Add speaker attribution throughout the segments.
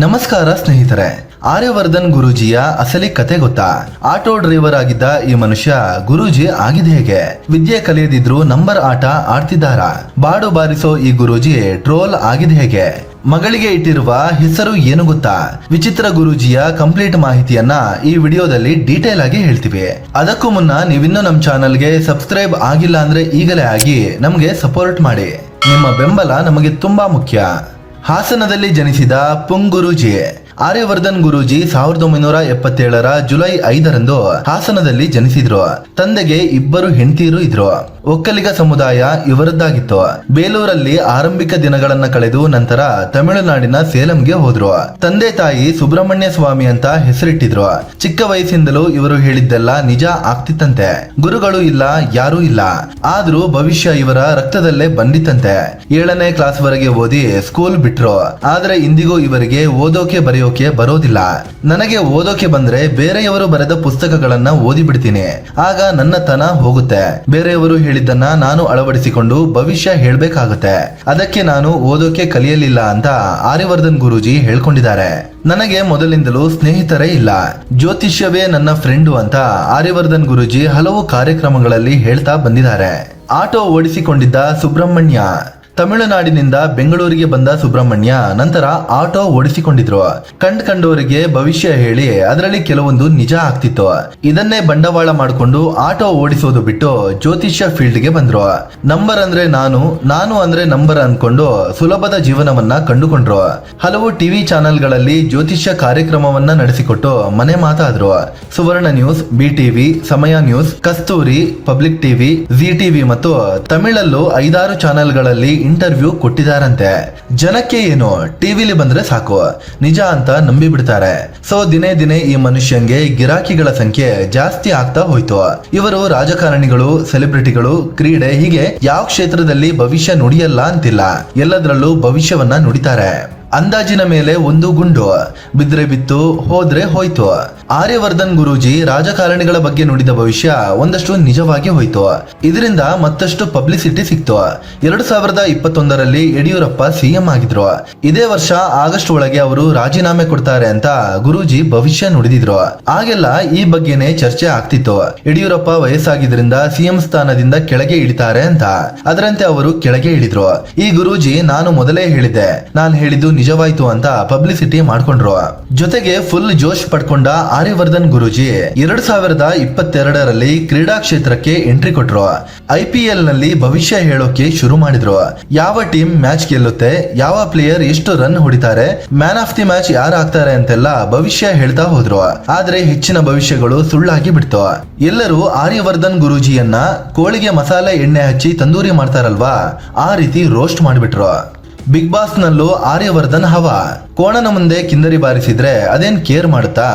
Speaker 1: ನಮಸ್ಕಾರ ಸ್ನೇಹಿತರೆ, ಆರ್ಯವರ್ಧನ್ ಗುರೂಜಿಯ ಅಸಲಿ ಕತೆ ಗೊತ್ತಾ? ಆಟೋ ಡ್ರೈವರ್ ಆಗಿದ್ದ ಈ ಮನುಷ್ಯ ಗುರೂಜಿ ಆಗಿದೆ ಹೇಗೆ? ವಿದ್ಯೆ ಕಲಿಯದಿದ್ರು ನಂಬರ್ ಆಟ ಆಡ್ತಿದ್ದಾರ? ಬಾಡು ಬಾರಿಸೋ ಈ ಗುರೂಜಿ ಟ್ರೋಲ್ ಆಗಿದೆ ಹೇಗೆ? ಮಗಳಿಗೆ ಇಟ್ಟಿರುವ ಹೆಸರು ಏನು ಗೊತ್ತಾ? ವಿಚಿತ್ರ ಗುರೂಜಿಯ ಕಂಪ್ಲೀಟ್ ಮಾಹಿತಿಯನ್ನ ಈ ವಿಡಿಯೋದಲ್ಲಿ ಡೀಟೇಲ್ ಆಗಿ ಹೇಳ್ತೀವಿ. ಅದಕ್ಕೂ ಮುನ್ನ ನೀವಿನ್ನೂ ನಮ್ಮ ಚಾನಲ್ಗೆ ಸಬ್ಸ್ಕ್ರೈಬ್ ಆಗಿಲ್ಲ ಅಂದ್ರೆ ಈಗಲೇ ಆಗಿ ನಮಗೆ ಸಪೋರ್ಟ್ ಮಾಡಿ. ನಿಮ್ಮ ಬೆಂಬಲ ನಮಗೆ ತುಂಬಾ ಮುಖ್ಯ. ಹಾಸನದಲ್ಲಿ ಜನಿಸಿದ ಪುಂಗುರೂಜಿ ಆರ್ಯವರ್ಧನ್ ಗುರೂಜಿ 1977 ಜುಲೈ 5 ಹಾಸನದಲ್ಲಿ ಜನಿಸಿದ್ರು. ತಂದೆಗೆ ಇಬ್ಬರು ಹೆಂಡತಿಯರು ಇದ್ರು. ಒಕ್ಕಲಿಗ ಸಮುದಾಯ ಇವರದ್ದಾಗಿತ್ತು. ಬೇಲೂರಲ್ಲಿ ಆರಂಭಿಕ ದಿನಗಳನ್ನ ಕಳೆದು ನಂತರ ತಮಿಳುನಾಡಿನ ಸೇಲಂಗೆ ಹೋದ್ರು. ತಂದೆ ತಾಯಿ ಸುಬ್ರಹ್ಮಣ್ಯ ಸ್ವಾಮಿ ಅಂತ ಹೆಸರಿಟ್ಟಿದ್ರು. ಚಿಕ್ಕ ವಯಸ್ಸಿಂದಲೂ ಇವರು ಹೇಳಿದ್ದೆಲ್ಲ ನಿಜ ಆಗ್ತಿತ್ತಂತೆ. ಗುರುಗಳು ಇಲ್ಲ, ಯಾರೂ ಇಲ್ಲ, ಆದ್ರೂ ಭವಿಷ್ಯ ಇವರ ರಕ್ತದಲ್ಲೇ ಬಂದಿತ್ತಂತೆ. 7ನೇ ಕ್ಲಾಸ್ ವರೆಗೆ ಓದಿ ಸ್ಕೂಲ್ ಬಿಟ್ರು. ಆದ್ರೆ ಇಂದಿಗೂ ಇವರಿಗೆ ಓದೋಕೆ ಬರೆಯೋಕೆ ಬರೋದಿಲ್ಲ. ನನಗೆ ಓದೋಕೆ ಬಂದ್ರೆ ಬೇರೆಯವರು ಬರೆದ ಪುಸ್ತಕಗಳನ್ನ ಓದಿ ಬಿಡ್ತೀನಿ, ಆಗ ನನ್ನ ತನ ಹೋಗುತ್ತೆ. ಬೇರೆಯವರು ಹೇಳಿದ್ದನ್ನ ನಾನು ಅಳವಡಿಸಿಕೊಂಡು ಭವಿಷ್ಯ ಹೇಳ್ಬೇಕಾಗುತ್ತೆ. ಅದಕ್ಕೆ ನಾನು ಓದೋಕೆ ಕಲಿಯಲಿಲ್ಲ ಅಂತ ಆರ್ಯವರ್ಧನ್ ಗುರೂಜಿ ಹೇಳ್ಕೊಂಡಿದ್ದಾರೆ. ನನಗೆ ಮೊದಲಿಂದಲೂ ಸ್ನೇಹಿತರೇ ಇಲ್ಲ, ಜ್ಯೋತಿಷ್ಯವೇ ನನ್ನ ಫ್ರೆಂಡು ಅಂತ ಆರ್ಯವರ್ಧನ್ ಗುರೂಜಿ ಹಲವು ಕಾರ್ಯಕ್ರಮಗಳಲ್ಲಿ ಹೇಳ್ತಾ ಬಂದಿದ್ದಾರೆ. ಆಟೋ ಓಡಿಸಿಕೊಂಡಿದ್ದ ಸುಬ್ರಹ್ಮಣ್ಯ. ತಮಿಳುನಾಡಿನಿಂದ ಬೆಂಗಳೂರಿಗೆ ಬಂದ ಸುಬ್ರಹ್ಮಣ್ಯ ನಂತರ ಆಟೋ ಓಡಿಸಿಕೊಂಡಿದ್ರು. ಕಂಡವರಿಗೆ ಭವಿಷ್ಯ ಹೇಳಿ ಅದರಲ್ಲಿ ಕೆಲವೊಂದು ನಿಜ ಆಗ್ತಿತ್ತು. ಇದನ್ನೇ ಬಂಡವಾಳ ಮಾಡಿಕೊಂಡು ಆಟೋ ಓಡಿಸೋದು ಬಿಟ್ಟು ಜ್ಯೋತಿಷ್ಯ ಫೀಲ್ಡ್ ಗೆ ಬಂದ್ರು. ನಂಬರ್ ಅಂದ್ರೆ ನಾನು ಅಂದ್ರೆ ನಂಬರ್ ಅನ್ಕೊಂಡು ಸುಲಭದ ಜೀವನವನ್ನ ಕಂಡುಕೊಂಡ್ರು. ಹಲವು ಟಿವಿ ಚಾನೆಲ್ಗಳಲ್ಲಿ ಜ್ಯೋತಿಷ್ಯ ಕಾರ್ಯಕ್ರಮವನ್ನ ನಡೆಸಿಕೊಟ್ಟು ಮನೆ ಮಾತಾದ್ರು. ಸುವರ್ಣ ನ್ಯೂಸ್, BTV, ಸಮಯ ನ್ಯೂಸ್, ಕಸ್ತೂರಿ, ಪಬ್ಲಿಕ್ ಟಿವಿ, ಜಿ ಟಿವಿ ಮತ್ತು ತಮಿಳಲ್ಲೂ 5-6 ಚಾನೆಲ್ಗಳಲ್ಲಿ ಇಂಟರ್ವ್ಯೂ ಕೊಟ್ಟಿದ್ದಾರಂತೆ. ಜನಕ್ಕೆ ಏನು ಟಿವಿಲಿ ಬಂದ್ರೆ ಸಾಕು ನಿಜ ಅಂತ ನಂಬಿ ಬಿಡ್ತಾರೆ. ಸೊ ದಿನೇ ದಿನೇ ಈ ಮನುಷ್ಯಂಗೆ ಗಿರಾಕಿಗಳ ಸಂಖ್ಯೆ ಜಾಸ್ತಿ ಆಗ್ತಾ ಹೋಯ್ತು. ಇವರು ರಾಜಕಾರಣಿಗಳು, ಸೆಲೆಬ್ರಿಟಿಗಳು, ಕ್ರೀಡೆ ಹೀಗೆ ಯಾವ ಕ್ಷೇತ್ರದಲ್ಲಿ ಭವಿಷ್ಯ ನುಡಿಯಲ್ಲ ಅಂತಿಲ್ಲ, ಎಲ್ಲದರಲ್ಲೂ ಭವಿಷ್ಯವನ್ನ ನುಡಿತಾರೆ. ಅಂದಾಜಿನ ಮೇಲೆ ಒಂದು ಗುಂಡು ಬಿದ್ರೆ ಬಿತ್ತು, ಹೋದ್ರೆ ಹೋಯ್ತು. ಆರ್ಯವರ್ಧನ್ ಗುರೂಜಿ ರಾಜಕಾರಣಿಗಳ ಬಗ್ಗೆ ನುಡಿದ ಭವಿಷ್ಯ ಒಂದಷ್ಟು ನಿಜವಾಗಿ ಹೋಯ್ತು. ಇದರಿಂದ ಮತ್ತಷ್ಟು ಪಬ್ಲಿಸಿಟಿ ಸಿಕ್ತು. 2021ರಲ್ಲಿ ಯಡಿಯೂರಪ್ಪ ಸಿಎಂ ಆಗಿದ್ರು. ಇದೇ ವರ್ಷ ಆಗಸ್ಟ್ ಒಳಗೆ ಅವರು ರಾಜೀನಾಮೆ ಕೊಡ್ತಾರೆ ಅಂತ ಗುರೂಜಿ ಭವಿಷ್ಯ ನುಡಿದಿದ್ರು. ಆಗೆಲ್ಲ ಈ ಬಗ್ಗೆನೇ ಚರ್ಚೆ ಆಗ್ತಿತ್ತು. ಯಡಿಯೂರಪ್ಪ ವಯಸ್ಸಾಗಿದ್ರಿಂದ ಸಿಎಂ ಸ್ಥಾನದಿಂದ ಕೆಳಗೆ ಇಳಿತಾರೆ ಅಂತ. ಅದರಂತೆ ಅವರು ಕೆಳಗೆ ಇಳಿದ್ರು. ಈ ಗುರೂಜಿ ನಾನು ಮೊದಲೇ ಹೇಳಿದ್ದೆ, ನಾನು ಹೇಳಿದ್ದು ನಿಜವಾಯ್ತು ಅಂತ ಪಬ್ಲಿಸಿಟಿ ಮಾಡ್ಕೊಂಡ್ರು. ಜೊತೆಗೆ ಫುಲ್ ಜೋಶ್ ಪಡ್ಕೊಂಡ ಆರ್ಯವರ್ಧನ್ ಗುರೂಜಿ 2022ರಲ್ಲಿ ಕ್ರೀಡಾ ಕ್ಷೇತ್ರಕ್ಕೆ ಎಂಟ್ರಿ ಕೊಟ್ರು. IPL ನಲ್ಲಿ ಭವಿಷ್ಯ ಹೇಳೋಕೆ ಶುರು ಮಾಡಿದ್ರು. ಯಾವ ಟೀಮ್ ಮ್ಯಾಚ್ ಗೆಲ್ಲುತ್ತೆ, ಯಾವ ಪ್ಲೇಯರ್ ಎಷ್ಟು ರನ್ ಹೊಡಿತಾರೆ, ಮ್ಯಾನ್ ಆಫ್ ದಿ ಮ್ಯಾಚ್ ಯಾರು ಆಗ್ತಾರೆ ಅಂತೆಲ್ಲ ಭವಿಷ್ಯ ಹೇಳ್ತಾ ಹೋದ್ರು. ಆದ್ರೆ ಹೆಚ್ಚಿನ ಭವಿಷ್ಯಗಳು ಸುಳ್ಳಾಗಿ ಬಿಡ್ತು. ಎಲ್ಲರೂ ಆರ್ಯವರ್ಧನ್ ಗುರೂಜಿಯನ್ನ ಕೋಳಿಗೆ ಮಸಾಲೆ ಎಣ್ಣೆ ಹಚ್ಚಿ ತಂದೂರಿ ಮಾಡ್ತಾರಲ್ವಾ, ಆ ರೀತಿ ರೋಸ್ಟ್ ಮಾಡಿಬಿಟ್ರು. ಬಿಗ್ ಬಾಸ್ ನಲ್ಲೂ ಆರ್ಯವರ್ಧನ್ ಹವಾ. ಕೋಣನ ಮುಂದೆ ಕಿಂದರಿ ಬಾರಿಸಿದ್ರೆ ಅದೇನ್ ಕೇರ್ ಮಾಡುತ್ತಾ?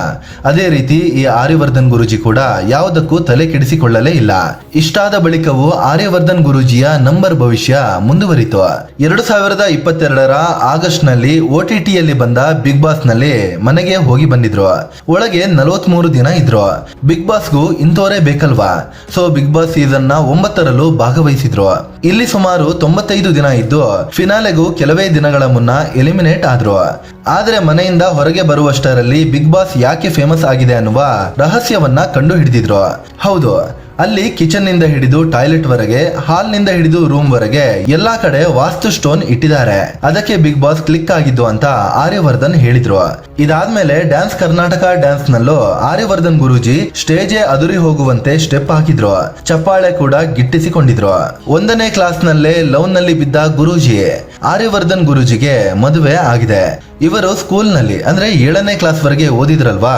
Speaker 1: ಅದೇ ರೀತಿ ಈ ಆರ್ಯವರ್ಧನ್ ಗುರೂಜಿ ಕೂಡ ಯಾವುದಕ್ಕೂ ತಲೆ ಕೆಡಿಸಿಕೊಳ್ಳಲೇ ಇಲ್ಲ. ಇಷ್ಟಾದ ಬಳಿಕವೂ ಆರ್ಯವರ್ಧನ್ ಗುರೂಜಿಯ ನಂಬರ್ ಭವಿಷ್ಯ ಮುಂದುವರಿತು. 2022ರ ಆಗಸ್ಟ್ ನಲ್ಲಿ OTTಯಲ್ಲಿ ಬಂದ ಬಿಗ್ ಬಾಸ್ ನಲ್ಲಿ ಮನೆಗೆ ಹೋಗಿ ಬಂದಿದ್ರು. ಒಳಗೆ 43 ದಿನ ಇದ್ರು. ಬಿಗ್ ಬಾಸ್ಗೂ ಇಂಥವರೇ ಬೇಕಲ್ವಾ? ಸೊ ಬಿಗ್ ಬಾಸ್ ಸೀಸನ್ ನ 9ರಲ್ಲೂ ಭಾಗವಹಿಸಿದ್ರು. ಇಲ್ಲಿ ಸುಮಾರು 95 ದಿನ ಇದ್ದು ಫಿನಾಲೆಗೂ ಕೆಲವೇ ದಿನಗಳ ಮುನ್ನ ಎಲಿಮಿನೇಟ್ ಆದ್ರು. ಆದ್ರೆ ಮನೆಯಿಂದ ಹೊರಗೆ ಬರುವಷ್ಟರಲ್ಲಿ ಬಿಗ್ ಬಾಸ್ ಯಾಕೆ ಫೇಮಸ್ ಆಗಿದೆ ಅನ್ನುವ ರಹಸ್ಯವನ್ನ ಕಂಡು ಹಿಡಿದಿದ್ರು. ಹೌದು, ಅಲ್ಲಿ ಕಿಚನ್ ನಿಂದ ಹಿಡಿದು ಟಾಯ್ಲೆಟ್ ವರೆಗೆ, ಹಾಲ್ ನಿಂದ ಹಿಡಿದು ರೂಮ್ ವರೆಗೆ ಎಲ್ಲಾ ಕಡೆ ವಾಸ್ತು ಸ್ಟೋನ್ ಇಟ್ಟಿದ್ದಾರೆ. ಅದಕ್ಕೆ ಬಿಗ್ ಬಾಸ್ ಕ್ಲಿಕ್ ಆಗಿದ್ದು ಅಂತ ಆರ್ಯವರ್ಧನ್ ಹೇಳಿದ್ರು. ಇದಾದ್ಮೇಲೆ ಡ್ಯಾನ್ಸ್ ಕರ್ನಾಟಕ ಡ್ಯಾನ್ಸ್ ನಲ್ಲೂ ಆರ್ಯವರ್ಧನ್ ಗುರೂಜಿ ಸ್ಟೇಜೇ ಅದುರಿ ಹೋಗುವಂತೆ ಸ್ಟೆಪ್ ಹಾಕಿದ್ರು. ಚಪ್ಪಾಳೆ ಕೂಡ ಗಿಟ್ಟಿಸಿಕೊಂಡಿದ್ರು. 1ನೇ ಕ್ಲಾಸ್ ನಲ್ಲೇ ಲವ್ ನಲ್ಲಿ ಬಿದ್ದ ಗುರೂಜಿ. ಆರ್ಯವರ್ಧನ್ ಗುರೂಜಿಗೆ ಮದುವೆ ಆಗಿದೆ. ಇವರು ಸ್ಕೂಲ್ ನಲ್ಲಿ ಅಂದ್ರೆ 7ನೇ ಕ್ಲಾಸ್ ವರೆಗೆ ಓದಿದ್ರಲ್ವಾ,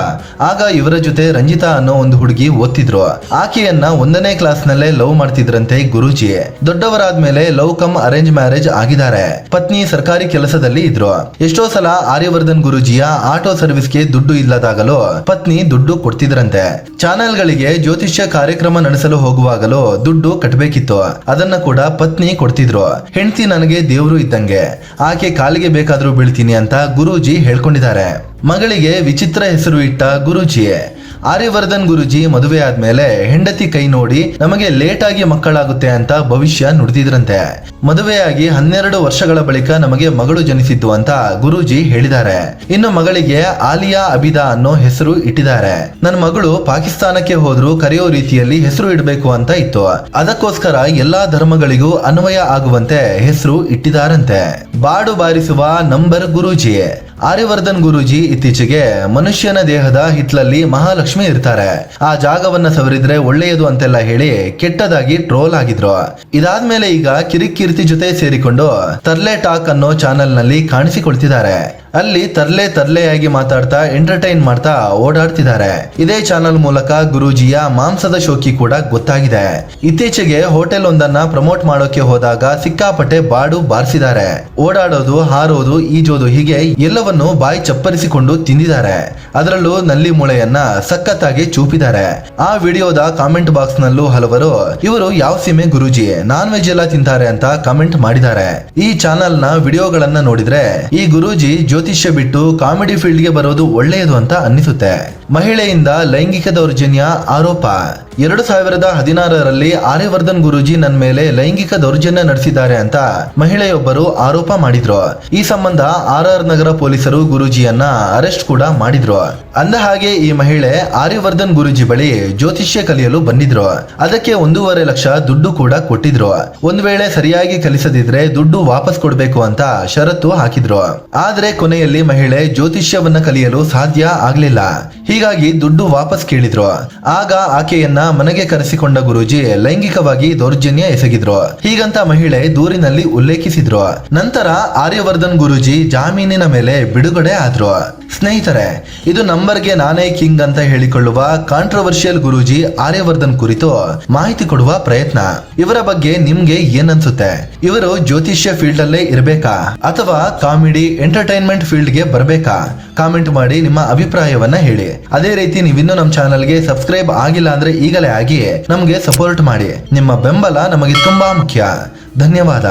Speaker 1: ಆಗ ಇವರ ಜೊತೆ ರಂಜಿತಾ ಅನ್ನೋ ಒಂದು ಹುಡುಗಿ ಓದ್ತಿದ್ರು. ಆಕೆಯನ್ನ 1ನೇ ಕ್ಲಾಸ್ ನಲ್ಲೇ ಲವ್ ಮಾಡ್ತಿದ್ರಂತೆ ಗುರೂಜಿ. ದೊಡ್ಡವರಾದ್ಮೇಲೆ ಲವ್ ಕಮ್ ಅರೇಂಜ್ ಮ್ಯಾರೇಜ್ ಆಗಿದ್ದಾರೆ. ಪತ್ನಿ ಸರ್ಕಾರಿ ಕೆಲಸದಲ್ಲಿ ಇದ್ರು. ಎಷ್ಟೋ ಸಲ ಆರ್ಯವರ್ಧನ್ ಗುರೂಜಿಯ ಆಟೋ ಸರ್ವಿಸ್ಗೆ ದುಡ್ಡು ಇಲ್ಲದಾಗಲೂ ಪತ್ನಿ ದುಡ್ಡು ಕೊಡ್ತಿದ್ರಂತೆ. ಚಾನೆಲ್ಗಳಿಗೆ ಜ್ಯೋತಿಷ್ಯ ಕಾರ್ಯಕ್ರಮ ನಡೆಸಲು ಹೋಗುವಾಗಲೂ ದುಡ್ಡು ಕಟ್ಟಬೇಕಿತ್ತು. ಅದನ್ನ ಕೂಡ ಪತ್ನಿ ಕೊಡ್ತಿದ್ರು. ಹೆಂಡತಿ ನನಗೆ ದೇವರು ಇದ್ದಂಗೆ, ಆಕೆ ಕಾಲಿಗೆ ಬೇಕಾದ್ರೂ ಬೀಳ್ತೀನಿ ಅಂತ ಗುರೂಜಿ ಹೇಳ್ಕೊಂಡಿದ್ದಾರೆ. ಮಗಳಿಗೆ ವಿಚಿತ್ರ ಹೆಸರು ಇಟ್ಟ ಗುರೂಜಿ. ಆರ್ಯವರ್ಧನ್ ಗುರುಜಿ ಮದುವೆ ಆದ್ಮೇಲೆ ಹೆಂಡತಿ ಕೈ ನೋಡಿ ನಮಗೆ ಲೇಟ್ ಆಗಿ ಮಕ್ಕಳಾಗುತ್ತೆ ಅಂತ ಭವಿಷ್ಯ ನುಡಿದಿದ್ರಂತೆ. ಮದುವೆಯಾಗಿ 12 ವರ್ಷಗಳ ಬಳಿಕ ನಮಗೆ ಮಗಳು ಜನಿಸಿದ್ದು ಅಂತ ಗುರೂಜಿ ಹೇಳಿದ್ದಾರೆ. ಇನ್ನು ಮಗಳಿಗೆ ಆಲಿಯಾ ಅಬಿದಾ ಅನ್ನೋ ಹೆಸರು ಇಟ್ಟಿದ್ದಾರೆ. ನನ್ನ ಮಗಳು ಪಾಕಿಸ್ತಾನಕ್ಕೆ ಹೋದ್ರೂ ಕರೆಯೋ ರೀತಿಯಲ್ಲಿ ಹೆಸರು ಇಡಬೇಕು ಅಂತ ಇತ್ತು. ಅದಕ್ಕೋಸ್ಕರ ಎಲ್ಲಾ ಧರ್ಮಗಳಿಗೂ ಅನ್ವಯ ಆಗುವಂತೆ ಹೆಸರು ಇಟ್ಟಿದ್ದಾರಂತೆ. ಬಾಡು ಬಾರಿಸುವ ನಂಬರ್ ಗುರೂಜಿ. ಆರ್ಯವರ್ಧನ್ ಗುರೂಜಿ ಇತ್ತೀಚೆಗೆ ಮನುಷ್ಯನ ದೇಹದ ಹಿತ್ಲಲ್ಲಿ ಮಹಾಲಕ್ಷ್ಮಿ ಇರ್ತಾರೆ, ಆ ಜಾಗವನ್ನ ಸವರಿದ್ರೆ ಒಳ್ಳೆಯದು ಅಂತೆಲ್ಲ ಹೇಳಿ ಕೆಟ್ಟದಾಗಿ ಟ್ರೋಲ್ ಆಗಿದ್ರು. ಇದಾದ್ಮೇಲೆ ಈಗ ಕಿರಿಕೀರ್ತಿ ಜೊತೆ ಸೇರಿಕೊಂಡು ತರ್ಲೆ ಟಾಕ್ ಅನ್ನೋ ಚಾನೆಲ್ ನಲ್ಲಿ ಕಾಣಿಸಿಕೊಳ್ತಿದ್ದಾರೆ. ಅಲ್ಲಿ ತರ್ಲೆಯಾಗಿ ಮಾತಾಡ್ತಾ ಎಂಟರ್ಟೈನ್ ಮಾಡ್ತಾ ಓಡಾಡ್ತಿದ್ದಾರೆ. ಇದೇ ಚಾನೆಲ್ ಮೂಲಕ ಗುರೂಜಿಯ ಮಾಂಸದ ಶೋಕಿ ಕೂಡ ಗೊತ್ತಾಗಿದೆ. ಇತ್ತೀಚೆಗೆ ಹೋಟೆಲ್ ಒಂದನ್ನ ಪ್ರಮೋಟ್ ಮಾಡೋಕೆ ಹೋದಾಗ ಸಿಕ್ಕಾಪಟ್ಟೆ ಬಾಡು ಬಾರಿಸಿದ್ದಾರೆ. ಓಡಾಡೋದು, ಹಾರೋದು, ಈಜೋದು ಹೀಗೆ ಎಲ್ಲವನ್ನು ಬಾಯಿ ಚಪ್ಪರಿಸಿಕೊಂಡು ತಿಂದಿದ್ದಾರೆ. ಅದರಲ್ಲೂ ನಲ್ಲಿ ಮೂಳೆಯನ್ನ ಸಖತ್ತಾಗಿ ಚೂಪಿದ್ದಾರೆ. ಆ ವಿಡಿಯೋದ ಕಾಮೆಂಟ್ ಬಾಕ್ಸ್ ನಲ್ಲೂ ಹಲವರು ಇವರು ಯಾವ ಸೀಮೆ ಗುರೂಜಿ, ನಾನ್ ವೆಜ್ ಎಲ್ಲ ತಿಂತಾರೆ ಅಂತ ಕಾಮೆಂಟ್ ಮಾಡಿದ್ದಾರೆ. ಈ ಚಾನೆಲ್ ನ ವಿಡಿಯೋಗಳನ್ನ ನೋಡಿದ್ರೆ ಈ ಗುರೂಜಿ ಜ್ಯೋತಿಷ್ಯ ಬಿಟ್ಟು ಕಾಮಿಡಿ ಫೀಲ್ಡ್ ಗೆ ಬರೋದು ಒಳ್ಳೆಯದು ಅಂತ ಅನ್ನಿಸುತ್ತೆ. ಮಹಿಳೆಯಿಂದ ಲೈಂಗಿಕ ದೌರ್ಜನ್ಯ ಆರೋಪ. 2016ರಲ್ಲಿ ಆರ್ಯವರ್ಧನ್ ಗುರೂಜಿ ನನ್ನ ಮೇಲೆ ಲೈಂಗಿಕ ದೌರ್ಜನ್ಯ ನಡೆಸಿದ್ದಾರೆ ಅಂತ ಮಹಿಳೆಯೊಬ್ಬರು ಆರೋಪ ಮಾಡಿದ್ರು. ಈ ಸಂಬಂಧ RR ನಗರ ಪೊಲೀಸರು ಗುರೂಜಿಯನ್ನ ಅರೆಸ್ಟ್ ಕೂಡ ಮಾಡಿದ್ರು. ಅಂದ ಹಾಗೆ ಈ ಮಹಿಳೆ ಆರ್ಯವರ್ಧನ್ ಗುರೂಜಿ ಬಳಿ ಜ್ಯೋತಿಷ್ಯ ಕಲಿಯಲು ಬಂದಿದ್ರು. ಅದಕ್ಕೆ 1.5 ಲಕ್ಷ ದುಡ್ಡು ಕೂಡ ಕೊಟ್ಟಿದ್ರು. ಒಂದ್ ವೇಳೆ ಸರಿಯಾಗಿ ಕಲಿಸದಿದ್ರೆ ದುಡ್ಡು ವಾಪಸ್ ಕೊಡ್ಬೇಕು ಅಂತ ಷರತ್ತು ಹಾಕಿದ್ರು. ಆದ್ರೆ ಕೊನೆಯಲ್ಲಿ ಮಹಿಳೆ ಜ್ಯೋತಿಷ್ಯವನ್ನ ಕಲಿಯಲು ಸಾಧ್ಯ ಆಗ್ಲಿಲ್ಲ. ಹೀಗಾಗಿ ದುಡ್ಡು ವಾಪಸ್ ಕೇಳಿದ್ರು. ಆಗ ಆಕೆಯನ್ನ ಮನೆಗೆ ಕರೆಸಿಕೊಂಡ ಗುರೂಜಿ ಲೈಂಗಿಕವಾಗಿ ದೌರ್ಜನ್ಯ ಎಸಗಿದ್ರು. ಹೀಗಂತ ಮಹಿಳೆ ದೂರಿನಲ್ಲಿ ಉಲ್ಲೇಖಿಸಿದ್ರು. ನಂತರ ಆರ್ಯವರ್ಧನ್ ಗುರೂಜಿ ಜಾಮೀನಿನ ಮೇಲೆ ಬಿಡುಗಡೆ ಆದ್ರು. ಸ್ನೇಹಿತರೆ, ಇದು ನಂಬರ್ಗೆ ನಾನೇ ಕಿಂಗ್ ಅಂತ ಹೇಳಿಕೊಳ್ಳುವ ಕಾಂಟ್ರವರ್ಷಿಯಲ್ ಗುರೂಜಿ ಆರ್ಯವರ್ಧನ್ ಕುರಿತು ಮಾಹಿತಿ ಕೊಡುವ ಪ್ರಯತ್ನ. ಇವರ ಬಗ್ಗೆ ನಿಮ್ಗೆ ಏನನ್ಸುತ್ತೆ? ಇವರು ಜ್ಯೋತಿಷ್ಯ ಫೀಲ್ಡ್ ಅಲ್ಲೇ ಇರಬೇಕಾ ಅಥವಾ ಕಾಮಿಡಿ ಎಂಟರ್ಟೈನ್ಮೆಂಟ್ ಫೀಲ್ಡ್ ಗೆ ಬರಬೇಕಾ? ಕಾಮೆಂಟ್ ಮಾಡಿ ನಿಮ್ಮ ಅಭಿಪ್ರಾಯವನ್ನ ಹೇಳಿ. ಅದೇ ರೀತಿ ನೀವಿನ್ನೂ ನಮ್ಮ ಚಾನಲ್ಗೆ ಸಬ್ಸ್ಕ್ರೈಬ್ ಆಗಿಲ್ಲ ಅಂದ್ರೆ ಈಗಲೇ ಆಗಿ ನಮಗೆ ಸಪೋರ್ಟ್ ಮಾಡಿ. ನಿಮ್ಮ ಬೆಂಬಲ ನಮಗೆ ತುಂಬಾ ಮುಖ್ಯ. ಧನ್ಯವಾದ.